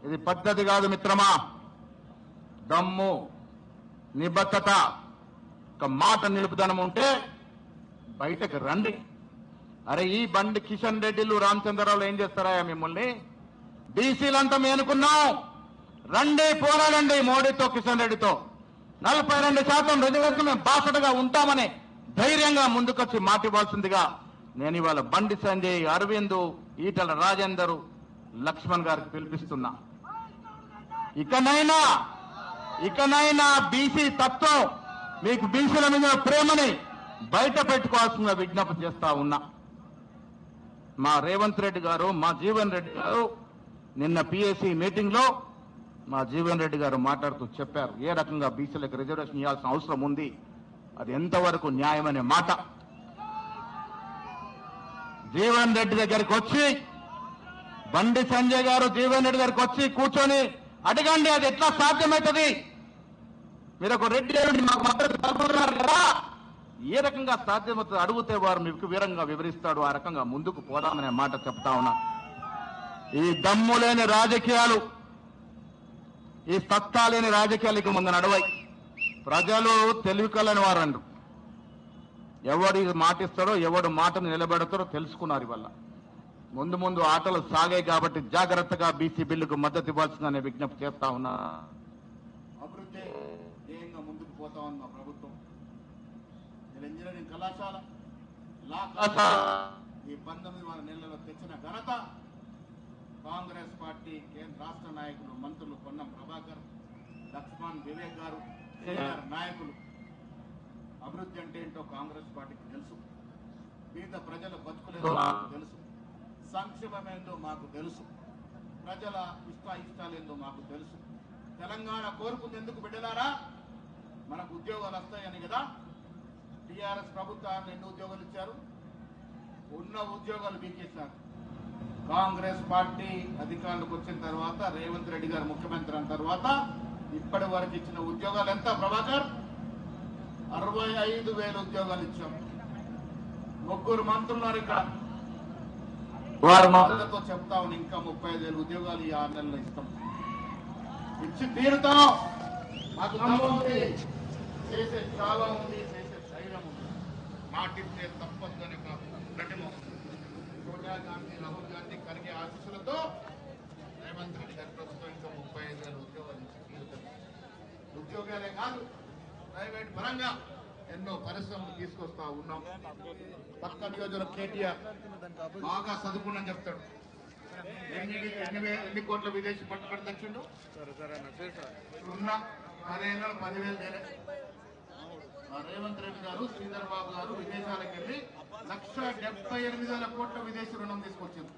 ఇది పద్ధతి కాదు మిత్రమా. దమ్ము, నిబద్ధత, ఒక మాట నిలుపుదనం ఉంటే బయటకు రండి. అరే ఈ బండి కిషన్ రెడ్డిలు రామచంద్రరావులు ఏం చేస్తారా మిమ్మల్ని? బీసీలంతా మేనుకున్నాం, రండి పోరాడండి మోడీతో కిషన్ రెడ్డితో. 42% రిజర్వేషన్ మేము బాసటగా ఉంటామని ధైర్యంగా ముందుకొచ్చి మాటివ్వాల్సిందిగా నేను ఇవాళ బండి సంజయ్, అరవింద్, ఈటల రాజేందర్, లక్ష్మణ్ గారికి పిలిపిస్తున్నా. ఇకనైనా బీసీ తత్వం, మీకు బీసీల మీద ప్రేమని బయట పెట్టుకోవాల్సిన విజ్ఞప్తి చేస్తా ఉన్నా. మా రేవంత్ రెడ్డి గారు, మా జీవన్ రెడ్డి గారు నిన్న పిఎస్సి మీటింగ్ లో మా జీవన్ రెడ్డి గారు మాట్లాడుతూ చెప్పారు ఏ రకంగా బీసీలకు రిజర్వేషన్ ఇవ్వాల్సిన అవసరం ఉంది, అది ఎంతవరకు న్యాయమనే మాట. జీవన్ రెడ్డి దగ్గరికి వచ్చి, బండి సంజయ్ గారు జీవన్ రెడ్డి దగ్గరికి వచ్చి కూర్చొని అడగండి, అది ఎట్లా సాధ్యమవుతుంది? మీరు ఒక రెడ్డి మాకు మద్దతు పలుకుతున్నారు కదా, ఏ రకంగా సాధ్యమవుతుంది అడిగితే వారు మీకు వివరంగా వివరిస్తాడు. ఆ రకంగా ముందుకు పోదామనే మాట చెప్తా ఉన్నా. ఈ దమ్ము లేని రాజకీయాలు, ఈ సత్తా లేని రాజకీయాలకు ముందు నడవై. ప్రజలు తెలివికలని వారండు. ఎవడు మాటిస్తాడో, ఎవడు మాటను నిలబెడతాడో తెలుసుకున్నారు. ఇవల్ల ముందు ఆటలు సాగాయి కాబట్టి జాగ్రత్తగా బీసీ బిల్లుకు మద్దతు ఇవ్వాల్సిందనే విజ్ఞప్తి చేస్తా ఉన్నా. అభివృద్ధి ధ్యేయంగా ముందుకు పోతా ఉంది మా ప్రభుత్వం. ఇంజనీరింగ్ కళాశాల ఈ 19 నెలల్లో తెచ్చిన ఘనత కాంగ్రెస్ పార్టీ రాష్ట్ర నాయకులు, మంత్రులు పొన్నం ప్రభాకర్, లక్ష్మణ్, వివేక్ గారు, నాయకులు. అభివృద్ధి అంటే ఏంటో కాంగ్రెస్ పార్టీకి తెలుసు. పేద ప్రజల బతుకులేదో మాకు తెలుసు. సంక్షేమం ఏందో మాకు తెలుసు. ప్రజల ఇష్టాలేందో మాకు తెలుసు. తెలంగాణ కోరుకుంది ఎందుకు బిడ్డలారా? మనకు ఉద్యోగాలు వస్తాయని కదా. టీఆర్ఎస్ ప్రభుత్వాన్ని ఎన్ని ఉద్యోగాలు ఇచ్చారు? ఉన్న ఉద్యోగాలు బీకేశారు. కాంగ్రెస్ పార్టీ అధికారంలోకి వచ్చిన తర్వాత, రేవంత్ రెడ్డి గారు ముఖ్యమంత్రి అయిన తర్వాత ఇప్పటి వరకు ఇచ్చిన ఉద్యోగాలు ఎంత ప్రభాకర్? 65,000 ఉద్యోగాలు ఇచ్చాం. 3 మంత్రులున్నారు ఇక్కడ. వారి మాటలతో చెప్తా ఉన్నా, ఇంకా 35,000 ఉద్యోగాలు ఈ 6 నెలల్లో ఇస్తాం, ఇచ్చి తీరుతాం. మాకు ఉంది, చేసే చాలా ఉంది, చేసే ధైర్యం ఉంది. మాటిస్తే తప్పదని గట్టిమో సోనియా గాంధీ, రాహుల్ గాంధీ, ఖర్గే ఆశీస్సులతో రేవంత్ రెడ్డి గారి ప్రభుత్వం ఇంకా 35,000 ఉద్యోగాలు ఇచ్చి తీరుతాం. ఉద్యోగాలే కాదు, ప్రైవేట్ పరంగా ఎన్నో పరిశ్రమలు తీసుకొస్తా ఉన్నాం. పక్క నియోజకవర్గం కేటీఆర్ బాగా చదువుకున్నాను చెప్తాడు. ఎన్ని కోట్ల విదేశీ పట్టుబడి తెచ్చిండు? ఉన్న 10,000 తేలే. రేవంత్ రెడ్డి గారు, శ్రీధర్ బాబు గారు విదేశాలకు వెళ్లి 1,78,000 కోట్ల విదేశీ రుణం తీసుకొచ్చింది.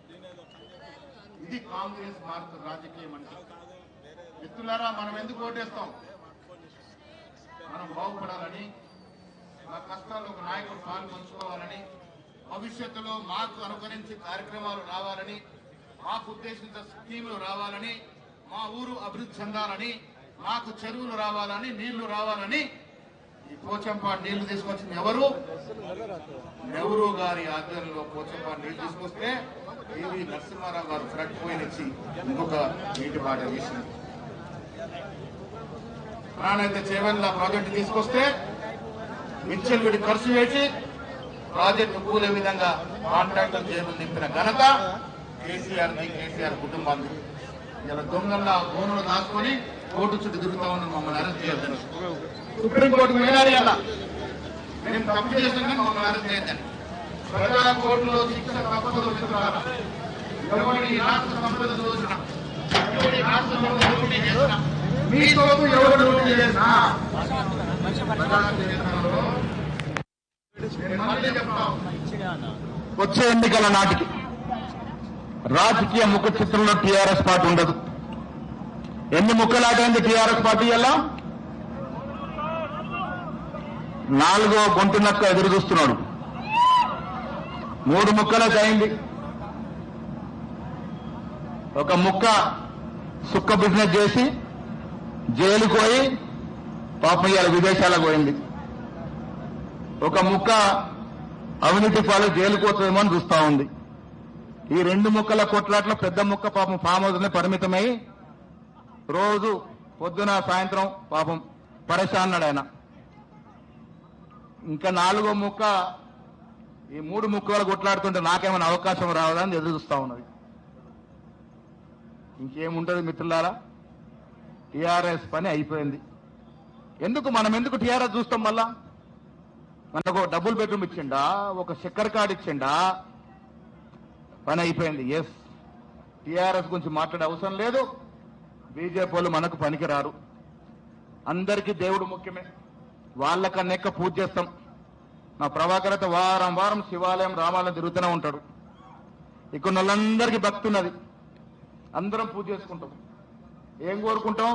ఇది కాంగ్రెస్ భారత రాజకీయం అంటే. మిత్రులారా, మనం ఎందుకు ఓటేస్తాం? మనం బాగుపడాలని, మా కష్టాల్లో ఒక నాయకుడు పాలు పంచుకోవాలని, భవిష్యత్తులో మాకు అనుకరించి కార్యక్రమాలు రావాలని, మాకు ఉద్దేశించిన స్కీములు రావాలని, మా ఊరు అభివృద్ధి చెందాలని, మాకు చెరువులు రావాలని, నీళ్లు రావాలని. ఈ పోచంపాడు నీళ్లు తీసుకొచ్చింది ఎవరు? నెహ్రూ గారి ఆధ్వర్యంలో పోచంపాడు నీళ్లు తీసుకొస్తే ఏవి నరసింహారావు గారు ఫ్రంట్ పోయినిచ్చి ఇంకొక నీటి బాట వేసింది. ప్రాణైతే చేవెళ్ళ ప్రాజెక్టు తీసుకొస్తే మిచ్చలు వీడి ఖర్చు వేసి ప్రాజెక్టు కూలే విధంగా కాంట్రాక్టర్ జేబులు నింపిన ఘనత కేసీఆర్ కుటుంబాన్ని. ఇలా దొంగల్లా భూములు దాచుకొని కోర్టు చుట్టూ తిరుగుతా ఉన్న మమ్మల్ని అరెస్ట్ చేయొద్దని సుప్రీంకోర్టుకు వెళ్ళాలి. అలా మేము తప్పు చేసినా మమ్మల్ని అరెస్ట్ చేయొద్దని. ప్రజా కోర్టులో శిక్ష తప్పదు. ఎవరి రాష్ట్ర సంపద దోచిన, ఎవరి రాష్ట్రంలో దోపిడీ చేసిన, మీతో ఎవరు దోపిడీ చేసినా వచ్చే ఎన్నికల నాటికి రాజకీయ ముఖ చిత్రంలో టీఆర్ఎస్ పార్టీ ఉండదు. ఎన్ని ముక్కలాటైంది టీఆర్ఎస్ పార్టీ? ఎలా 4వ గొంతు నక్క ఎదురు చూస్తున్నాడు. 3 ముక్కలకు అయింది. ఒక ముక్క సుక్క బిజినెస్ చేసి జైలుకు పోయి పాపం ఇవాళ విదేశాలకు పోయింది. ఒక ముక్క అవినీతి పాలు జైలుకు పోతుందేమో అని చూస్తా ఉంది. ఈ 2 ముక్కల కొట్లాట్ల పెద్ద ముక్క పాపం ఫామ్ హౌస్ పరిమితమై రోజు పొద్దున సాయంత్రం పాపం పరేషాన్నాడు ఆయన. ఇంకా 4వ ముక్క ఈ 3 ముక్కలు కొట్లాడుతుంటే నాకేమైనా అవకాశం రావదని ఎదురు చూస్తా ఉన్నది. ఇంకేముంటది మిత్రులారా, టీఆర్ఎస్ పని అయిపోయింది. మనం ఎందుకు టీఆర్ఎస్ చూస్తాం? మళ్ళా మనకు డబుల్ బెడ్రూమ్ ఇచ్చిండా, ఒక చక్కెర కార్డు ఇచ్చిండా, పని అయిపోయింది. ఎస్, టీఆర్ఎస్ గురించి మాట్లాడే అవసరం లేదు. బీజేపీ వాళ్ళు మనకు పనికి రారు. అందరికీ దేవుడు ముఖ్యమే. వాళ్ళకన్నా ఎక్కువ పూజ చేస్తాం. మా ప్రభాకర్ అయితే వారం వారం శివాలయం రామాలయం తిరుగుతూనే ఉంటాడు. ఇక్కడ వాళ్ళందరికీ భక్తి ఉన్నది. అందరం పూజ చేసుకుంటాం. ఏం కోరుకుంటాం?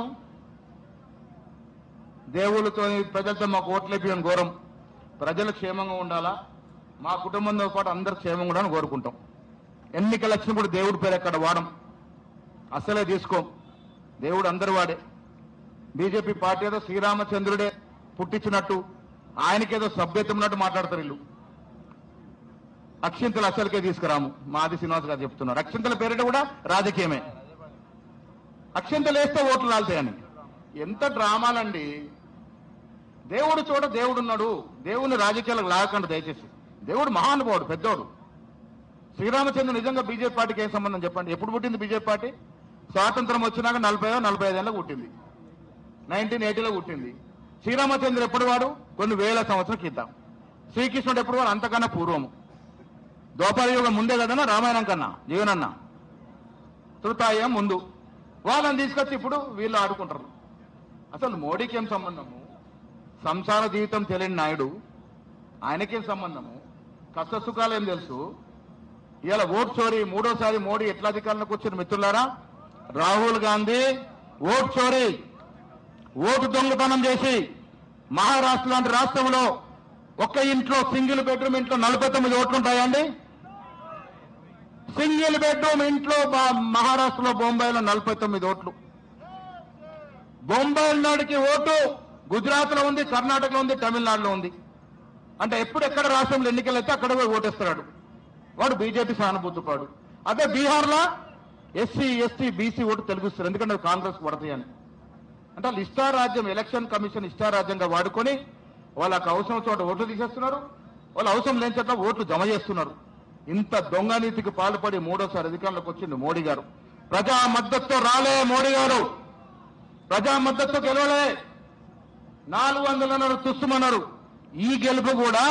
దేవుళ్ళతో ప్రజలతో మాకు ఓట్లేపియని ఘోరం. ప్రజలు క్షేమంగా ఉండాలా, మా కుటుంబంతో పాటు అందరు క్షేమంగా ఉండాలని కోరుకుంటాం. ఎన్నికలు వచ్చినప్పుడు దేవుడి పేరు ఎక్కడ వాడం, అసలే తీసుకోం. దేవుడు అందరు వాడే. బీజేపీ పార్టీ ఏదో శ్రీరామచంద్రుడే పుట్టించినట్టు, ఆయనకేదో సభ్యత ఉన్నట్టు మాట్లాడతారు వీళ్ళు. అక్షింతలు అసలుకే తీసుకురాము. మాది శ్రీనివాస్ గారు చెప్తున్నారు. అక్షింతల పేరిట కూడా రాజకీయమే. అక్షింతలు వేస్తే ఓట్లు లాల్తాయని. ఎంత డ్రామాలండి. దేవుడు చోట దేవుడున్నాడు. దేవుని రాజకీయాలకు లాగకండి దయచేసి. దేవుడు మహానుభావుడు, పెద్దోడు. శ్రీరామచంద్రుడు నిజంగా బీజేపీ పార్టీకి ఏం సంబంధం చెప్పండి? ఎప్పుడు పుట్టింది బీజేపీ పార్టీ? స్వాతంత్రం వచ్చినాక 45 ఏళ్ళకు పుట్టింది. 1980లో పుట్టింది. శ్రీరామచంద్రుడు ఎప్పుడు వాడు? కొన్ని వేల సంవత్సరం క్రితం. శ్రీకృష్ణుడు ఎప్పుడు వాడు? అంతకన్నా పూర్వము. ద్వాపర యుగం ముందే కదన్నా, రామాయణం కన్నా జీవనన్న తృతాయం ముందు. వాళ్ళని తీసుకొచ్చి ఇప్పుడు వీళ్ళు ఆడుకుంటారు. అసలు మోడీకి ఏం సంబంధము? సంసార జీవితం తెలియని నాయుడు, ఆయనకేం సంబంధము? కష్ట సుఖాలు ఏం తెలుసు? ఇవాళ ఓట్ చోరీ, 3వసారి మోడీ ఎట్లా అధికారంలోకి వచ్చిన మిత్రులారా? రాహుల్ గాంధీ ఓట్ చోరీ, ఓటు దొంగతనం చేసి మహారాష్ట్ర లాంటి రాష్ట్రంలో ఒక్క ఇంట్లో సింగిల్ బెడ్రూమ్ ఇంట్లో 49 ఓట్లు ఉంటాయండి. సింగిల్ బెడ్రూమ్ ఇంట్లో మహారాష్ట్రలో బొంబాయిలో 49 ఓట్లు. బొంబాయి నాడికి ఓటు గుజరాత్ లో ఉంది, కర్ణాటకలో ఉంది, తమిళనాడులో ఉంది. అంటే ఎక్కడ రాష్ట్రంలో ఎన్నికలు అయితే అక్కడ పోయి ఓటేస్తున్నాడు వాడు. బీజేపీ సానుభూతిపాడు. అదే బీహార్లో ఎస్సీ ఎస్టీ బీసీ ఓటు తెలుగుస్తారు. ఎందుకంటే కాంగ్రెస్ పడతాయని. అంటే వాళ్ళు ఇష్టారాజ్యం, ఎలక్షన్ కమిషన్ ఇష్టారాజ్యంగా వాడుకొని వాళ్ళకి అవసరం చోట ఓట్లు తీసేస్తున్నారు, వాళ్ళు అవసరం లేని చోట ఓట్లు జమ చేస్తున్నారు. ఇంత దొంగనీతికి పాల్పడి 3వసారి అధికారంలోకి వచ్చింది మోడీ గారు. ప్రజా మద్దతుతో రాలే మోడీ గారు, ప్రజా మద్దతుతో గెలవలే. 400 తుస్సుమన్నారు. ఈ గెలుపు కూడా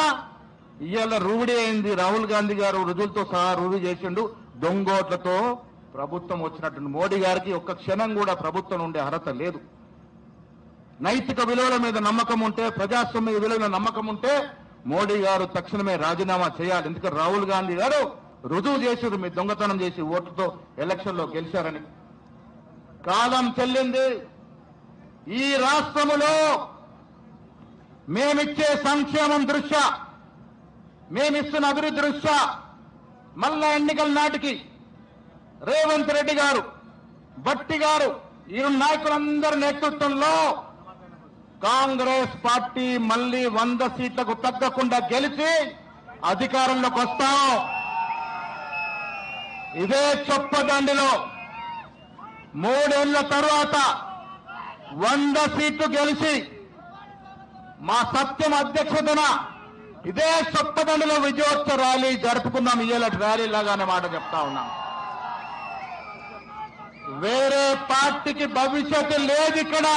ఇవాళ రూఢి అయింది. రాహుల్ గాంధీ గారు రుజువులతో సహా రుజువు చేసిండు. దొంగోట్లతో ప్రభుత్వం వచ్చినట్టు. మోడీ గారికి ఒక్క క్షణం కూడా ప్రభుత్వం ఉండే అర్హత లేదు. నైతిక విలువల మీద నమ్మకం ఉంటే, ప్రజాస్వామ్య విలువల నమ్మకం ఉంటే మోడీ గారు తక్షణమే రాజీనామా చేయాలి. ఎందుకంటే రాహుల్ గాంధీ గారు రుజువు చేశారు మీ దొంగతనం చేసి ఓట్లతో ఎలక్షన్లో గెలిచారని. కాలం చెల్లింది. ఈ రాష్ట్రములో మేమిచ్చే సంక్షేమం దృష్ట్యా, మేమిస్తున్న అభివృద్ధి దృష్ట్యా మళ్ళా ఎన్నికల నాటికి రేవంత్ రెడ్డి గారు, భట్టి గారు, ఈ నాయకులందరి నేతృత్వంలో కాంగ్రెస్ పార్టీ మళ్లీ 100 సీట్లకు తగ్గకుండా గెలిచి అధికారంలోకి వస్తాం. ఇదే చొప్పదండిలో 3 ఏళ్ల తరువాత 100 సీట్లు గెలిచి మా సత్యం అధ్యక్షతన ఇదే చొప్పదండిలో విజయోత్సవ ర్యాలీ జరుపుకున్నాం. ఇయ్యాల ర్యాలీ లాగానే మాట చెప్తా ఉన్నాం. వేరే పార్టీకి భవిష్యత్తు లేదు ఇక్కడ.